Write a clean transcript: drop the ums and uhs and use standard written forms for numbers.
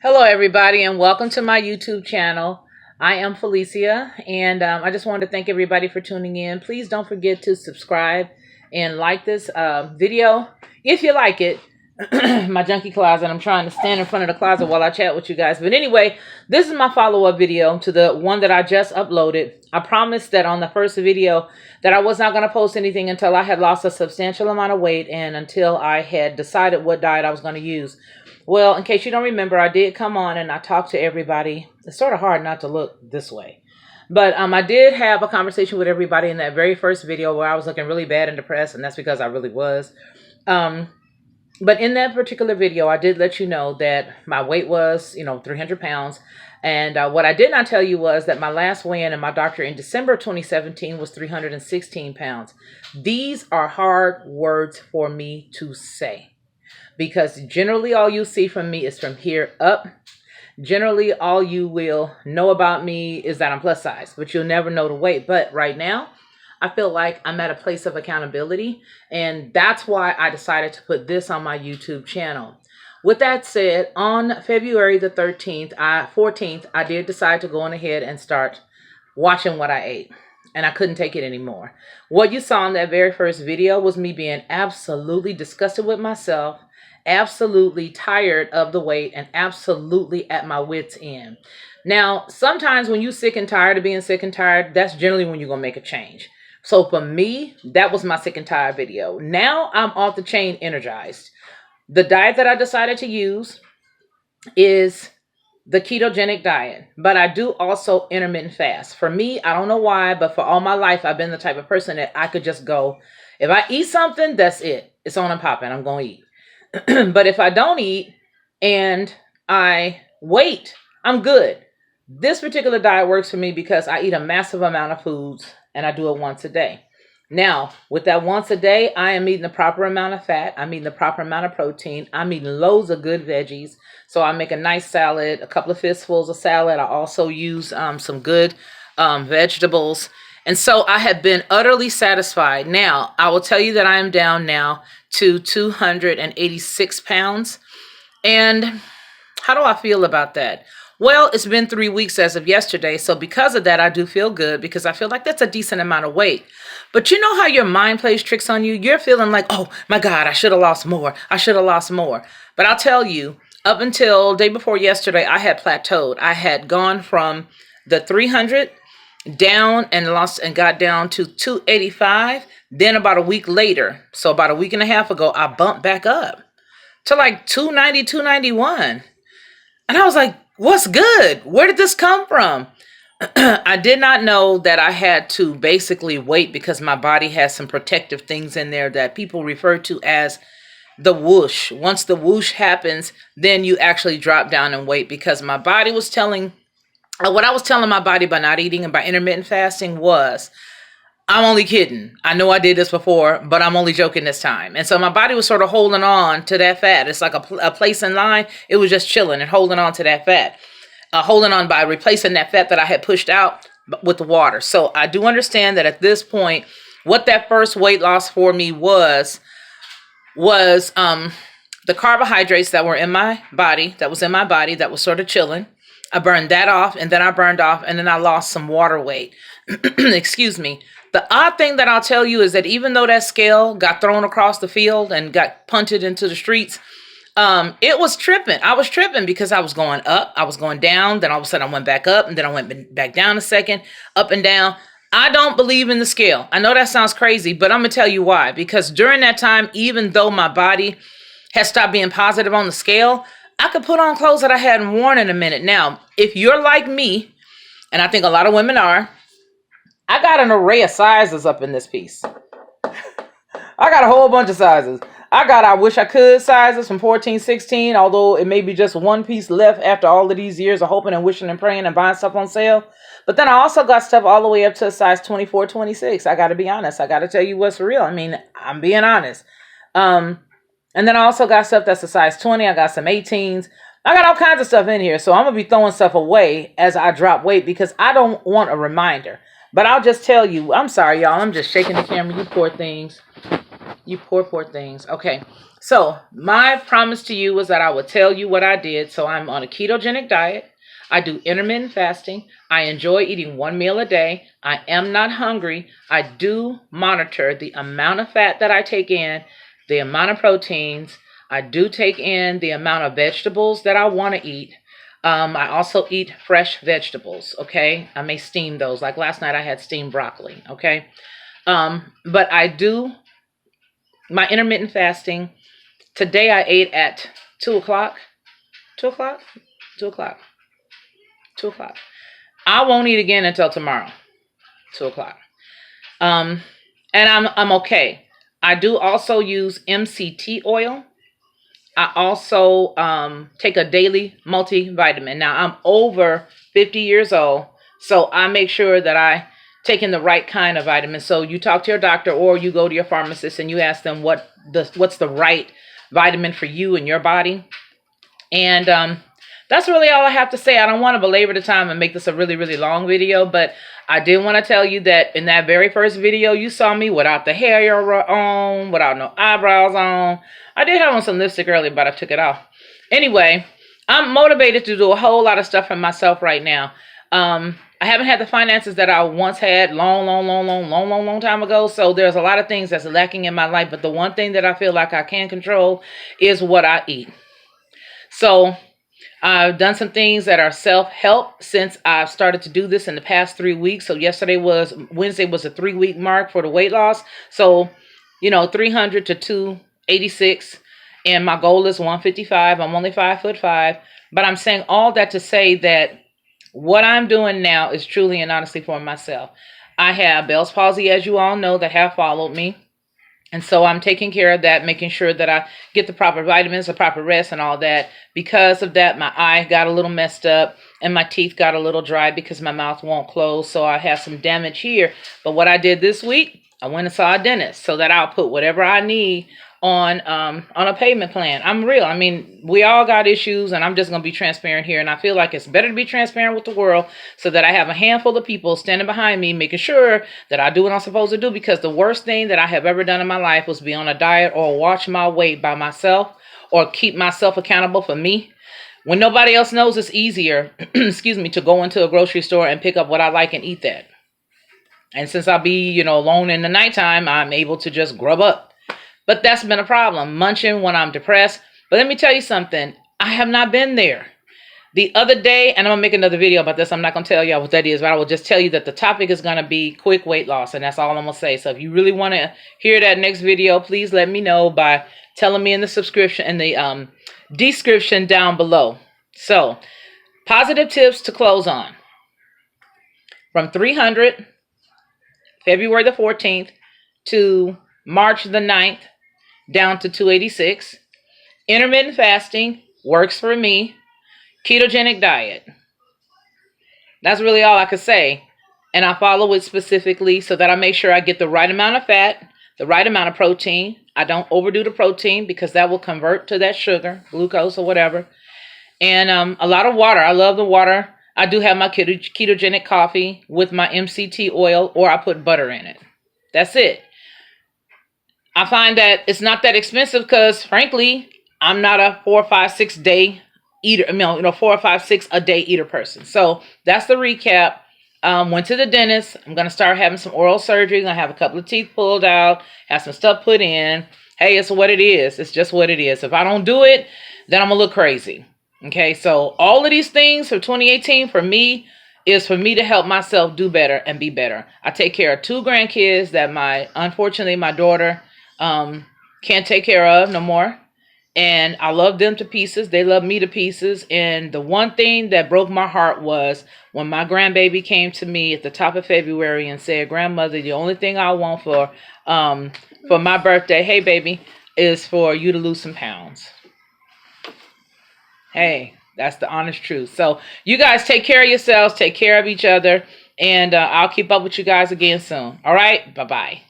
Hello, everybody, and welcome to my YouTube channel. I am Felicia, and I just wanted to thank everybody for tuning in. Please don't forget to subscribe and like this video if you like it. My junkie closet. I'm trying to stand in front of the closet while I chat with you guys. But anyway, this is my follow-up video to the one that I just uploaded. I promised that on the first video that I was not going to post anything until I had lost a substantial amount of weight and until I had decided what diet I was going to use. Well, in case you don't remember, I did come on and I talked to everybody. It's sort of hard not to look this way. But I did have a conversation with everybody in that very first video where I was looking really bad and depressed, and that's because I really was. But in that particular video, I did let you know that my weight was, 300 pounds. And what I did not tell you was that my last weigh-in and my doctor in December 2017 was 316 pounds. These are hard words for me to say, because generally all you see from me is from here up. Generally, all you will know about me is that I'm plus size, but you'll never know the weight. But right now, I feel like I'm at a place of accountability, and that's why I decided to put this on my YouTube channel. With that said, on February the 14th, I did decide to go on ahead and start watching what I ate, and I couldn't take it anymore. What you saw in that very first video was me being absolutely disgusted with myself, absolutely tired of the weight, and absolutely at my wit's end. Now, sometimes when you're sick and tired of being sick and tired, that's generally when you're going to make a change. So for me, that was my sick and tired video. Now I'm off the chain energized. The diet that I decided to use is the ketogenic diet, but I do also intermittent fast. For me, I don't know why, but for all my life, I've been the type of person that I could just go, if I eat something, that's it. It's on and popping. I'm going to eat. But if I don't eat and I wait, I'm good. This particular diet works for me because I eat a massive amount of foods and I do it once a day. Now, with that once a day, I am eating the proper amount of fat. I'm eating the proper amount of protein. I'm eating loads of good veggies. So I make a nice salad, a couple of fistfuls of salad. I also use some good vegetables. And so I have been utterly satisfied. Now, I will tell you that I am down now to 286 pounds. And how do I feel about that? Well, it's been 3 weeks as of yesterday. So because of that, I do feel good because I feel like that's a decent amount of weight. But you know how your mind plays tricks on you? You're feeling like, oh my God, I should have lost more. I should have lost more. But I'll tell you, up until day before yesterday, I had plateaued. I had gone from the 300 down and got down to 285. Then about a week later, so about a week and a half ago, I bumped back up to like 290, 291. And I was like, what's good? Where did this come from? I did not know that I had to basically wait because my body has some protective things in there that people refer to as the whoosh. Once the whoosh happens, then you actually drop down in weight, because my body was telling, what I was telling my body by not eating and by intermittent fasting was, I'm only kidding. I know I did this before, but I'm only joking this time. And so my body was sort of holding on to that fat. It's like a place in line. It was just chilling and holding on to that fat. Holding on by replacing that fat that I had pushed out with the water. So I do understand that at this point, what that first weight loss for me was the carbohydrates that were in my body, that was sort of chilling. I burned that off, and then I burned off, and then I lost some water weight. Excuse me. The odd thing that I'll tell you is that even though that scale got thrown across the field and got punted into the streets, it was tripping. I was tripping because I was going up, I was going down, then all of a sudden I went back up, and then I went back down a second, up and down. I don't believe in the scale. I know that sounds crazy, but I'm going to tell you why. Because during that time, even though my body has stopped being positive on the scale, I could put on clothes that I hadn't worn in a minute. Now, if you're like me, and I think a lot of women are, I got an array of sizes up in this piece. I got a whole bunch of sizes. I got I wish I could sizes from 14, 16, although it may be just one piece left after all of these years of hoping and wishing and praying and buying stuff on sale. But then I also got stuff all the way up to size 24, 26. I got to be honest. I got to tell you what's real. I mean, I'm being honest. And then I also got stuff that's a size 20. I got some 18s. I got all kinds of stuff in here. So I'm going to be throwing stuff away as I drop weight because I don't want a reminder. But I'll just tell you, I'm sorry, y'all. I'm just shaking the camera. You poor things. You poor, poor things. Okay. So my promise to you was that I would tell you what I did. So I'm on a ketogenic diet. I do intermittent fasting. I enjoy eating one meal a day. I am not hungry. I do monitor the amount of fat that I take in, the amount of proteins. I do take in the amount of vegetables that I want to eat. I also eat fresh vegetables. Okay. I may steam those. Like last night I had steamed broccoli. Okay. But I do my intermittent fasting. Today I ate at 2 o'clock. 2 o'clock? 2 o'clock. 2 o'clock. I won't eat again until tomorrow. 2 o'clock. And I'm okay. I do also use MCT oil. I also take a daily multivitamin. Now I'm over 50 years old, so I make sure that I take in the right kind of vitamin. So you talk to your doctor or you go to your pharmacist and you ask them what's the right vitamin for you and your body. And that's really all I have to say. I don't want to belabor the time and make this a really, really long video, but I did want to tell you that in that very first video, you saw me without the hair on, without no eyebrows on. I did have on some lipstick earlier, but I took it off. Anyway, I'm motivated to do a whole lot of stuff for myself right now. I haven't had the finances that I once had long time ago. So there's a lot of things that's lacking in my life. But the one thing that I feel like I can control is what I eat. So I've done some things that are self-help since I've started to do this in the past 3 weeks. So Wednesday was a 3-week mark for the weight loss. So, 300 to 286. And my goal is 155. I'm only 5'5". But I'm saying all that to say that what I'm doing now is truly and honestly for myself. I have Bell's palsy, as you all know, that have followed me. And so I'm taking care of that, making sure that I get the proper vitamins, the proper rest and all that. Because of that, my eye got a little messed up and my teeth got a little dry because my mouth won't close. So I have some damage here. But what I did this week, I went and saw a dentist so that I'll put whatever I need on a payment plan. I'm real. I mean, we all got issues and I'm just going to be transparent here. And I feel like it's better to be transparent with the world so that I have a handful of people standing behind me, making sure that I do what I'm supposed to do. Because the worst thing that I have ever done in my life was be on a diet or watch my weight by myself or keep myself accountable for me. When nobody else knows, it's easier, excuse me, to go into a grocery store and pick up what I like and eat that. And since I'll be, alone in the nighttime, I'm able to just grub up. But that's been a problem, munching when I'm depressed. But let me tell you something. I have not been there. The other day, and I'm going to make another video about this. I'm not going to tell y'all what that is, but I will just tell you that the topic is going to be quick weight loss. And that's all I'm going to say. So if you really want to hear that next video, please let me know by telling me in the description down below. So, positive tips to close on. From 300, February the 14th, to March the 9th, down to 286. Intermittent fasting works for me. Ketogenic diet. That's really all I could say. And I follow it specifically so that I make sure I get the right amount of fat, the right amount of protein. I don't overdo the protein because that will convert to that sugar, glucose or whatever. And a lot of water. I love the water. I do have my ketogenic coffee with my MCT oil, or I put butter in it. That's it. I find that it's not that expensive because, frankly, I'm not a 4, 5, 6 day eater. 4 or 5, 6 a day eater person. So that's the recap. Went to the dentist. I'm going to start having some oral surgery. I'm going to have a couple of teeth pulled out, have some stuff put in. Hey, it's what it is. It's just what it is. If I don't do it, then I'm going to look crazy. Okay, so all of these things for 2018 for me is for me to help myself do better and be better. I take care of 2 grandkids that unfortunately my daughter can't take care of no more. And I love them to pieces. They love me to pieces. And the one thing that broke my heart was when my grandbaby came to me at the top of February and said, "Grandmother, the only thing I want for my birthday, hey baby, is for you to lose some pounds." Hey, that's the honest truth. So you guys take care of yourselves, take care of each other, and I'll keep up with you guys again soon. All right, bye-bye.